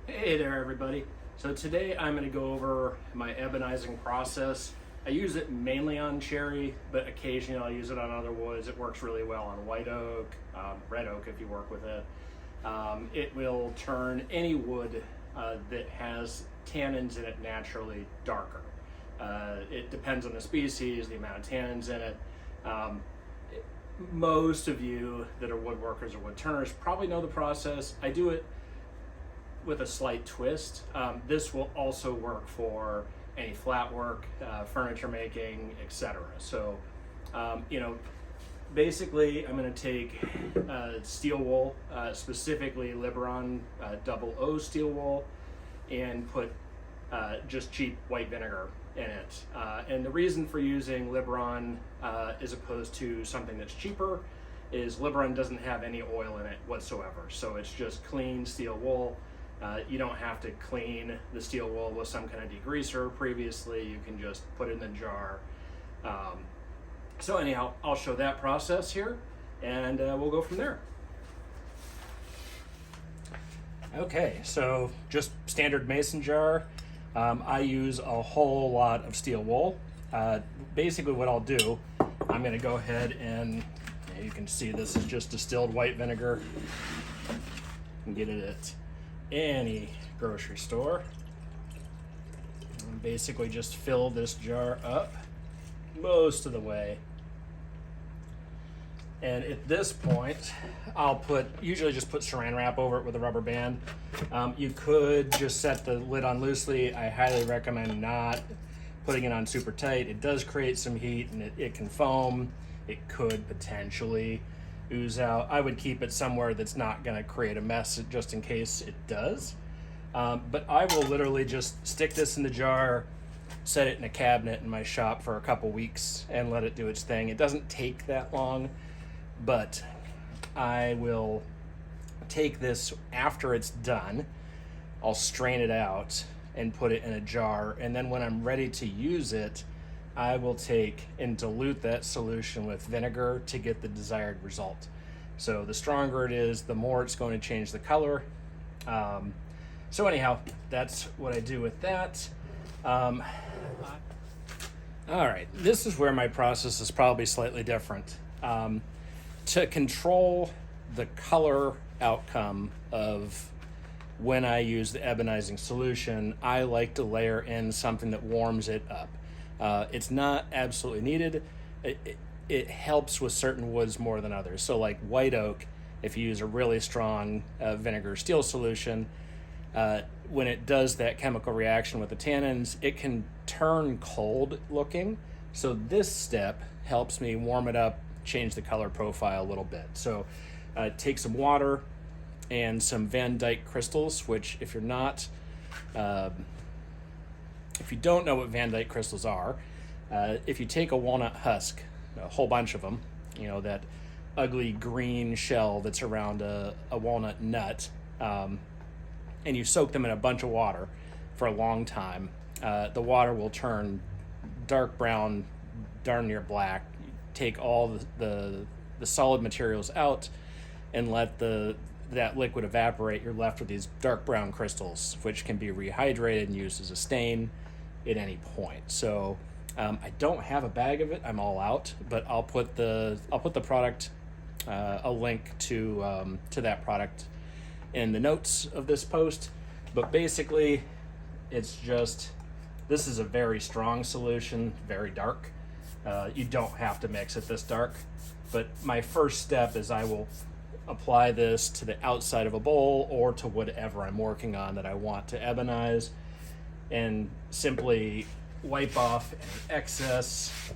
Hey there everybody. So today I'm going to go over my ebonizing process. I use it mainly on cherry, but occasionally I'll use it on other woods. It works really well on white oak, red oak if you work with it. It will turn any wood that has tannins in it naturally darker. It depends on the species, the amount of tannins in it. Most of you that are woodworkers or wood turners probably know the process. I do it with a slight twist. This will also work for any flat work, furniture making, etc. So, basically I'm going to take steel wool, specifically Liberon 00 steel wool, and put just cheap white vinegar in it. And the reason for using Liberon as opposed to something that's cheaper is Liberon doesn't have any oil in it whatsoever. So it's just clean steel wool. You don't have to clean the steel wool with some kind of degreaser previously. You can just put it in the jar. So anyhow, I'll show that process here, and we'll go from there. Okay, so just standard mason jar. I use a whole lot of steel wool. Basically what I'll do, I'm going to go ahead and you can see this is just distilled white vinegar. You can get it at any grocery store. And basically just fill this jar up most of the way. And at this point, I'll usually just put saran wrap over it with a rubber band. You could just set the lid on loosely. I highly recommend not putting it on super tight. It does create some heat and it can foam. It could potentially ooze out. I would keep it somewhere that's not gonna create a mess just in case it does. But I will literally just stick this in the jar, set it in a cabinet in my shop for a couple weeks and let it do its thing. It doesn't take that long, but I will take this after it's done. I'll strain it out and put it in a jar, and then when I'm ready to use it, I will take and dilute that solution with vinegar to get the desired result. So the stronger it is, the more it's going to change the color. So anyhow, that's what I do with that. All right, this is where my process is probably slightly different. To control the color outcome of when I use the ebonizing solution, I like to layer in something that warms it up. It's not absolutely needed. It helps with certain woods more than others. So like white oak, if you use a really strong vinegar steel solution, when it does that chemical reaction with the tannins, it can turn cold looking. So this step helps me warm it up, change the color profile a little bit. So take some water and some Van Dyck Crystals, which if you don't know what Van Dyck Crystals are, if you take a walnut husk, a whole bunch of them, that ugly green shell that's around a walnut nut, and you soak them in a bunch of water for a long time, the water will turn dark brown, darn near black. Take all the solid materials out and let that liquid evaporate. You're left with these dark brown crystals, which can be rehydrated and used as a stain at any point. So I don't have a bag of it. I'm all out, but I'll put the product, a link to that product in the notes of this post. But basically, it's just, this is a very strong solution, very dark. You don't have to mix it this dark, but my first step is I will apply this to the outside of a bowl or to whatever I'm working on that I want to ebonize, and simply wipe off any excess,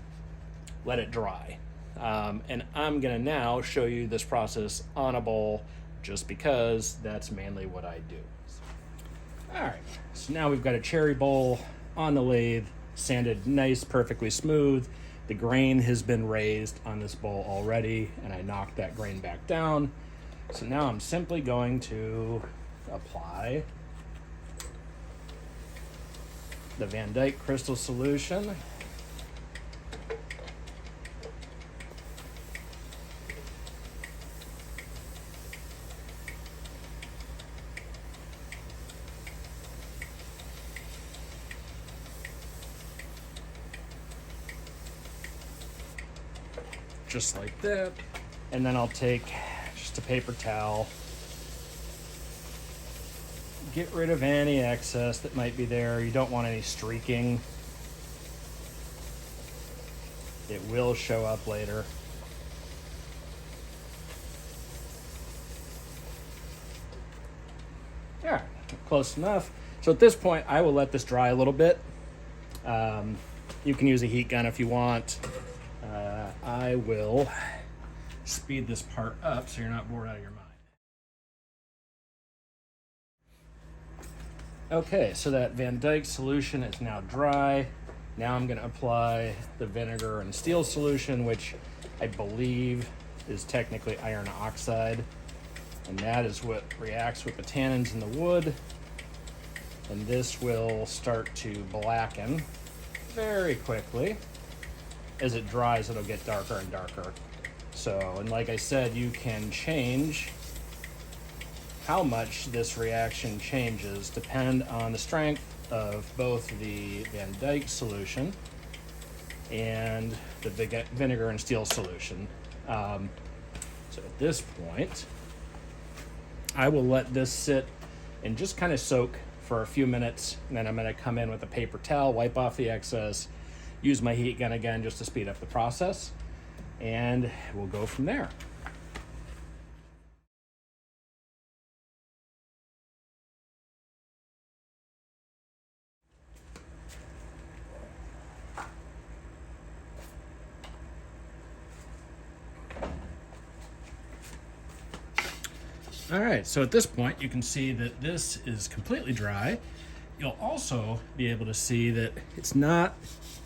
let it dry. And I'm gonna now show you this process on a bowl just because that's mainly what I do. All right, so now we've got a cherry bowl on the lathe, sanded nice, perfectly smooth. The grain has been raised on this bowl already, and I knocked that grain back down. So now I'm simply going to apply the Van Dyck Crystal solution. just like that. And then I'll take just a paper towel, get rid of any excess that might be there. You don't want any streaking. It will show up later. Yeah, close enough. So at this point, I will let this dry a little bit. You can use a heat gun if you want. I will speed this part up so you're not bored out of your mind. Okay, so that Van Dyck solution is now dry. Now I'm going to apply the vinegar and steel solution, which I believe is technically iron oxide. And that is what reacts with the tannins in the wood. And this will start to blacken very quickly. As it dries, it'll get darker and darker. So, and like I said, you can change how much this reaction changes depend on the strength of both the Van Dyck solution and the vinegar and steel solution. So at this point, I will let this sit and just kind of soak for a few minutes, and then I'm going to come in with a paper towel, wipe off the excess, use my heat gun again just to speed up the process, and we'll go from there. All right, so at this point, you can see that this is completely dry. You'll also be able to see that it's not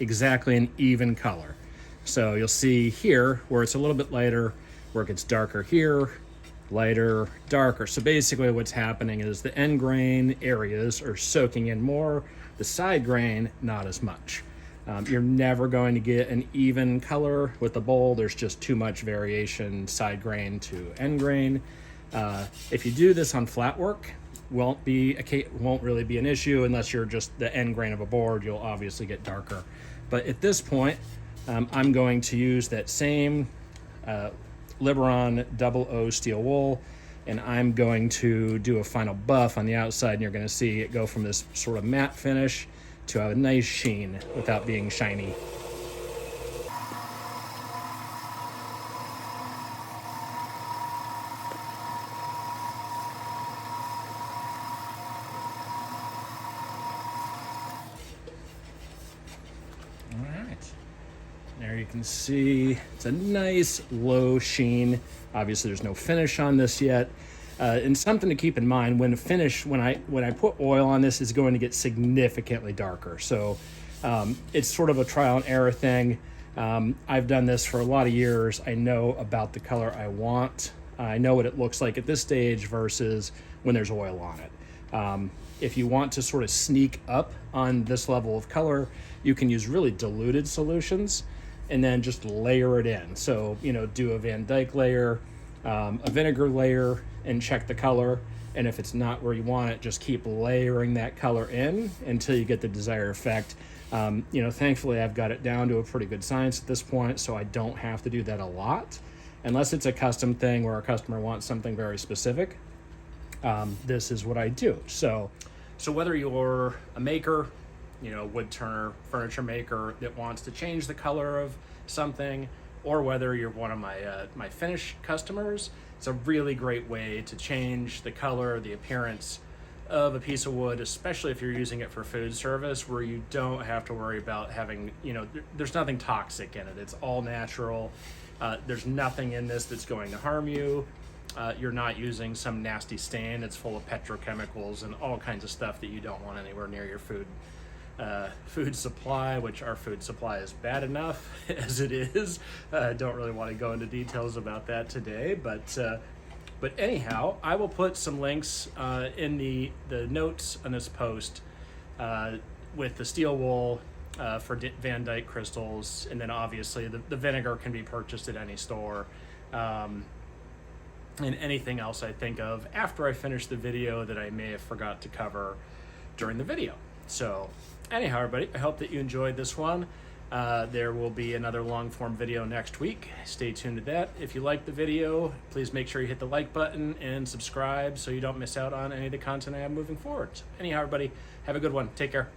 exactly an even color. So you'll see here where it's a little bit lighter, where it gets darker here, lighter, darker. So basically what's happening is the end grain areas are soaking in more, the side grain, not as much. You're never going to get an even color with the bowl. There's just too much variation, side grain to end grain. If you do this on flat work, won't really be an issue unless you're just the end grain of a board. You'll obviously get darker. But at this point, I'm going to use that same Liberon 00 steel wool, and I'm going to do a final buff on the outside, and you're going to see it go from this sort of matte finish to a nice sheen without being shiny. There you can see it's a nice low sheen. Obviously there's no finish on this yet. And something to keep in mind, when I put oil on this, is going to get significantly darker. So it's sort of a trial and error thing. I've done this for a lot of years. I know about the color I want. I know what it looks like at this stage versus when there's oil on it. If you want to sort of sneak up on this level of color, you can use really diluted solutions and then just layer it in. So, do a Van Dyck layer, a vinegar layer, and check the color. And if it's not where you want it, just keep layering that color in until you get the desired effect. Thankfully I've got it down to a pretty good science at this point, so I don't have to do that a lot. Unless it's a custom thing where a customer wants something very specific, this is what I do. So whether you're a maker, wood turner, furniture maker that wants to change the color of something, or whether you're one of my finish customers, it's a really great way to change the color, the appearance of a piece of wood, especially if you're using it for food service, where you don't have to worry about having, there's nothing toxic in it. It's all natural. There's nothing in this that's going to harm you. You're not using some nasty stain that's full of petrochemicals and all kinds of stuff that you don't want anywhere near your food supply, which our food supply is bad enough as it is. Don't really want to go into details about that today, but anyhow, I will put some links in the notes on this post with the steel wool for Van Dyck Crystals, and then obviously the vinegar can be purchased at any store, and anything else I think of after I finish the video that I may have forgot to cover during the video. So anyhow, everybody, I hope that you enjoyed this one. There will be another long form video next week. Stay tuned to that. If you like the video, please make sure you hit the like button and subscribe so you don't miss out on any of the content I have moving forward. Anyhow, everybody, have a good one. Take care.